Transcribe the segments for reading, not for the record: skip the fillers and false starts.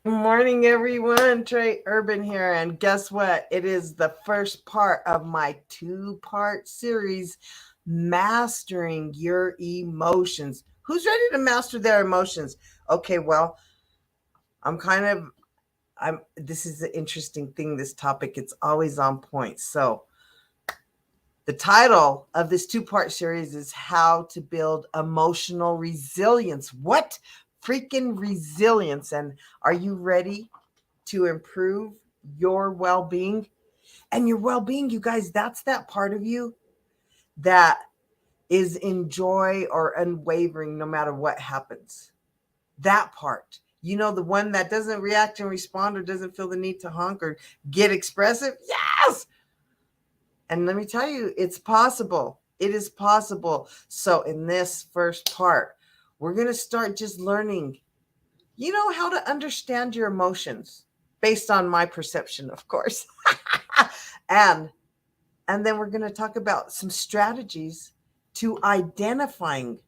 Good morning, everyone. Trey Urban here. And guess what? It is the first part of my two-part series, Mastering Your Emotions. Who's ready to master their emotions? Okay, well, I'm kind of, this is the interesting thing, this topic. It's always on point. So, the title of this two-part series is How to Build Emotional Resilience. What freaking resilience? And are you ready to improve your well-being? And your well-being, you guys, that's that part of you that is in joy or unwavering no matter what happens. That part, the one that doesn't react and respond or doesn't feel the need to honk or get expressive. Yes. And let me tell you, it's possible. It is possible. So in this first part, we're going to start just learning, how to understand your emotions based on my perception, of course. and and then we're going to talk about some strategies to identifying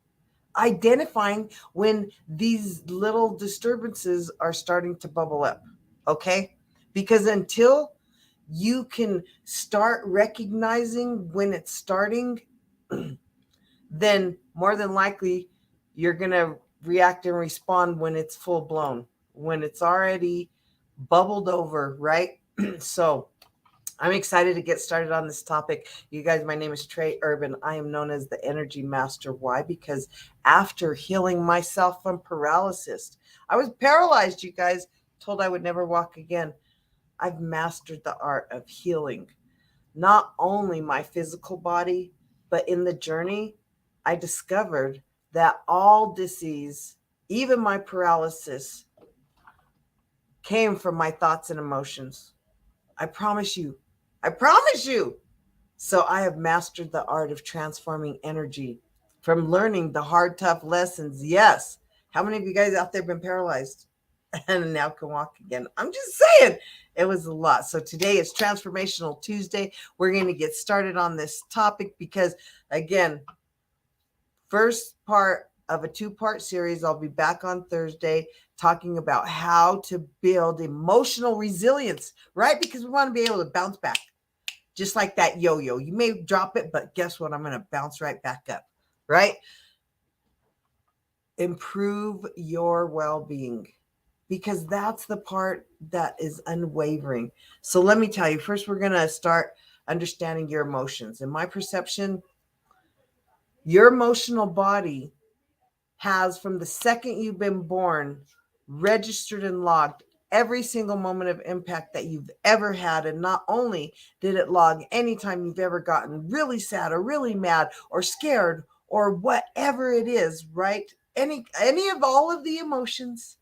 when these little disturbances are starting to bubble up. Okay? Because until you can start recognizing when it's starting, then more than likely you're going to react and respond when it's full blown, when it's already bubbled over, right? So, I'm excited to get started on this topic. You guys, my name is Trey Urban. I am known as the Energy Master. Why? Because after healing myself from paralysis, I was paralyzed, you guys, told I would never walk again. I've mastered the art of healing not only my physical body, but in the journey, I discovered that all disease, even my paralysis, came from my thoughts and emotions. I promise you. I promise you. So I have mastered the art of transforming energy from learning the hard, tough lessons. Yes. How many of you guys out there been paralyzed and now can walk again? I'm just saying it was a lot. So today is Transformational Tuesday. We're going to get started on this topic because, again, first part of a two-part series. I'll be back on Thursday talking about how to build emotional resilience, right? Because we want to be able to bounce back just like that yo-yo. You may drop it, but guess what? I'm going to bounce right back up, right? Improve your well-being because that's the part that is unwavering. So let me tell you, first we're going to start understanding your emotions. In my perception, your emotional body has, from the second you've been born, registered and logged every single moment of impact that you've ever had. And not only did it log anytime you've ever gotten really sad or really mad or scared or whatever it is, right? Any of all of the emotions.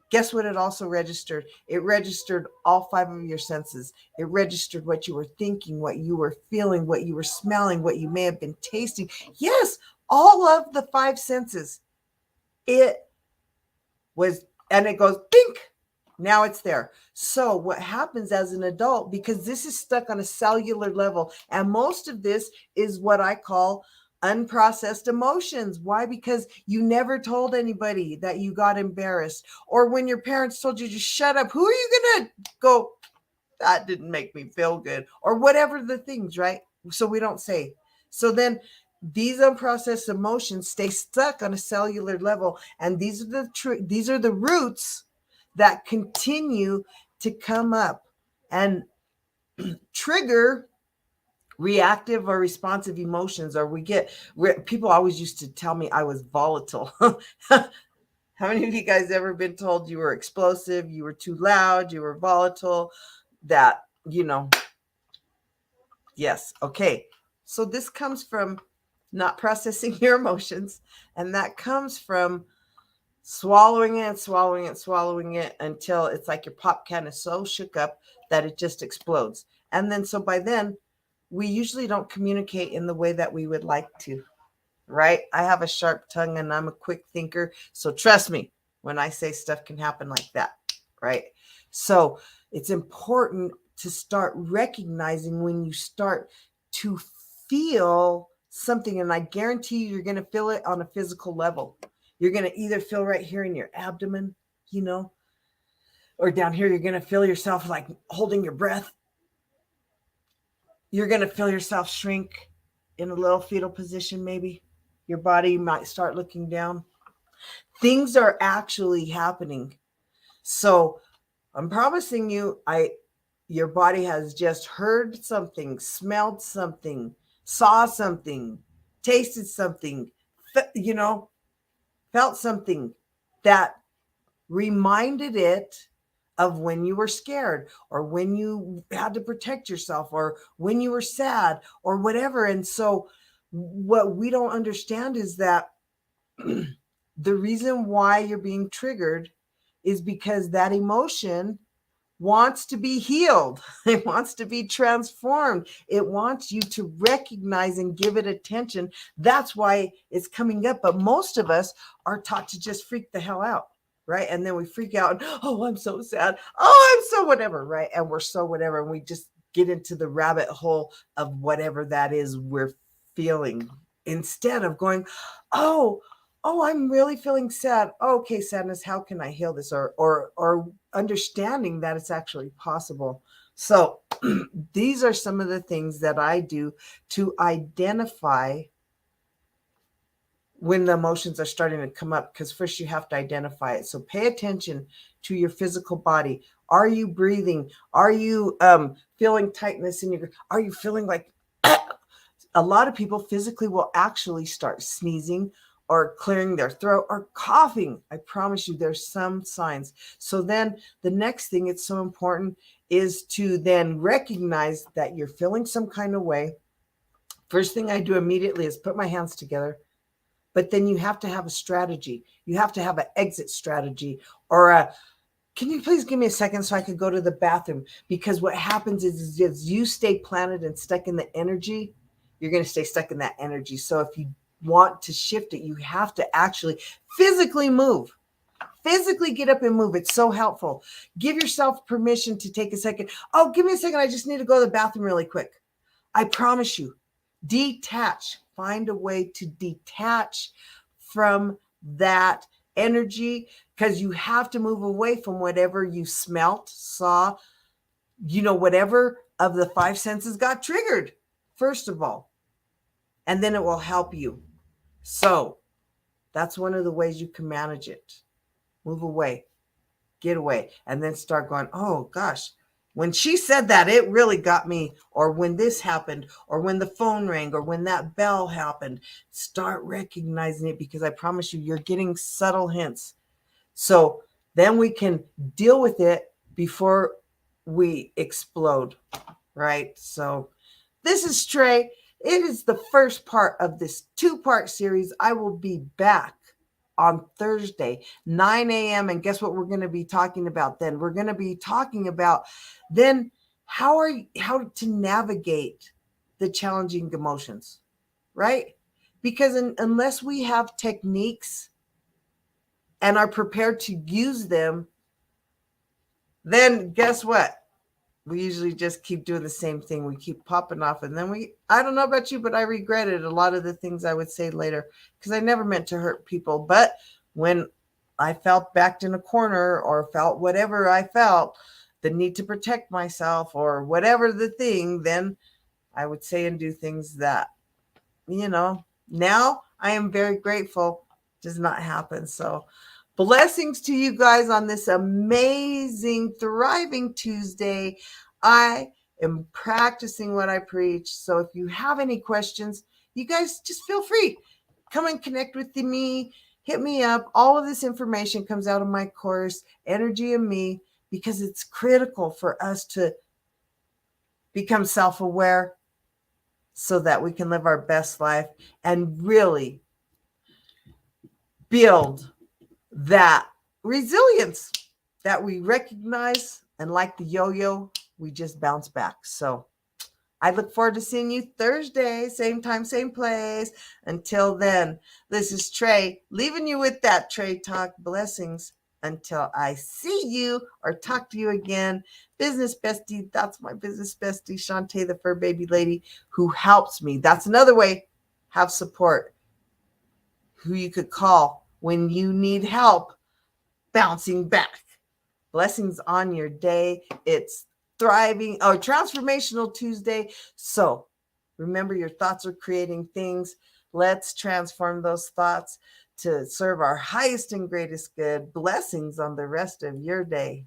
Guess what it also registered? It registered all five of your senses. It registered what you were thinking, what you were feeling, what you were smelling, what you may have been tasting. Yes, all of the five senses. It was, and it goes bink. Now it's there. So what happens as an adult, because this is stuck on a cellular level, and most of this is what I call unprocessed emotions. Why? Because you never told anybody that you got embarrassed, or when your parents told you to shut up, who are you gonna go, that didn't make me feel good, or whatever the things, right? So we don't say. So then these unprocessed emotions stay stuck on a cellular level, and these are the roots that continue to come up and trigger reactive or responsive emotions. Or people always used to tell me I was volatile. How many of you guys ever been told you were explosive, you were too loud, you were volatile? That, you know, yes. Okay. So this comes from not processing your emotions, and that comes from swallowing it, swallowing it, swallowing it until it's like your pop can is so shook up that it just explodes. And then, so by then, we usually don't communicate in the way that we would like to, right? I have a sharp tongue and I'm a quick thinker. So trust me when I say stuff can happen like that, right? So it's important to start recognizing when you start to feel something. And I guarantee you, you're going to feel it on a physical level. You're going to either feel right here in your abdomen, you know, Or down here, you're going to feel yourself like holding your breath. You're going to feel yourself shrink in a little fetal position, maybe. Your body might start looking down. Things are actually happening. So I'm promising you, your body has just heard something, smelled something, saw something, tasted something, felt something that reminded it of when you were scared or when you had to protect yourself or when you were sad or whatever. And so what we don't understand is that the reason why you're being triggered is because that emotion wants to be healed. It wants to be transformed. It wants you to recognize and give it attention. That's why it's coming up. But most of us are taught to just freak the hell out, right? And then we freak out. Oh, I'm so sad. Oh, I'm so whatever, right? And we're so whatever. And we just get into the rabbit hole of whatever that is we're feeling instead of going, oh, I'm really feeling sad. Okay, sadness, how can I heal this? Or understanding that it's actually possible. So these are some of the things that I do to identify when the emotions are starting to come up, because first you have to identify it. So pay attention to your physical body. Are you breathing? Are you feeling tightness in your, are you feeling like a lot of people physically will actually start sneezing or clearing their throat or coughing. I promise you there's some signs. So then the next thing, it's so important, is to then recognize that you're feeling some kind of way. First thing I do immediately is put my hands together. But then you have to have a strategy. You have to have an exit strategy or a, can you please give me a second so I could go to the bathroom? Because what happens is you stay planted and stuck in the energy, you're going to stay stuck in that energy. So if you want to shift it, you have to actually physically move. Physically get up and move. It's so helpful. Give yourself permission to take a second. Oh, give me a second. I just need to go to the bathroom really quick. I promise you, detach. Find a way to detach from that energy, because you have to move away from whatever you smelt, saw, whatever of the five senses got triggered, first of all. And then it will help you. So that's one of the ways you can manage it. Move away, get away, and then start going, oh gosh, when she said that, it really got me. Or when this happened, or when the phone rang, or when that bell happened. Start recognizing it, because I promise you, you're getting subtle hints. So then we can deal with it before we explode, right? So this is Trey. It is the first part of this 2-part series. I will be back on Thursday, 9 a.m. And guess what we're going to be talking about then? We're going to be talking about then how to navigate the challenging emotions, right? Because unless we have techniques and are prepared to use them, then guess what? We usually just keep doing the same thing. We keep popping off. And then I don't know about you, but I regretted a lot of the things I would say later, because I never meant to hurt people. But when I felt backed in a corner or felt whatever I felt, the need to protect myself or whatever the thing, then I would say and do things that, now I am very grateful does not happen. So blessings to you guys on this amazing, thriving Tuesday. I am practicing what I preach. So if you have any questions, you guys just feel free. Come and connect with me. Hit me up. All of this information comes out of my course, Energy of Me, because it's critical for us to become self-aware so that we can live our best life and really build that resilience that we recognize, and like the yo-yo, we just bounce back. So I look forward to seeing you Thursday, same time, same place. Until then, this is Trey, leaving you with that Trey Talk. Blessings until I see you or talk to you again. Business bestie, that's my business bestie, Shantae, the fur baby lady, who helps me. That's another way. Have support, who you could call when you need help bouncing back. Blessings on your day. It's thriving, transformational Tuesday. So remember, your thoughts are creating things. Let's transform those thoughts to serve our highest and greatest good. Blessings on the rest of your day.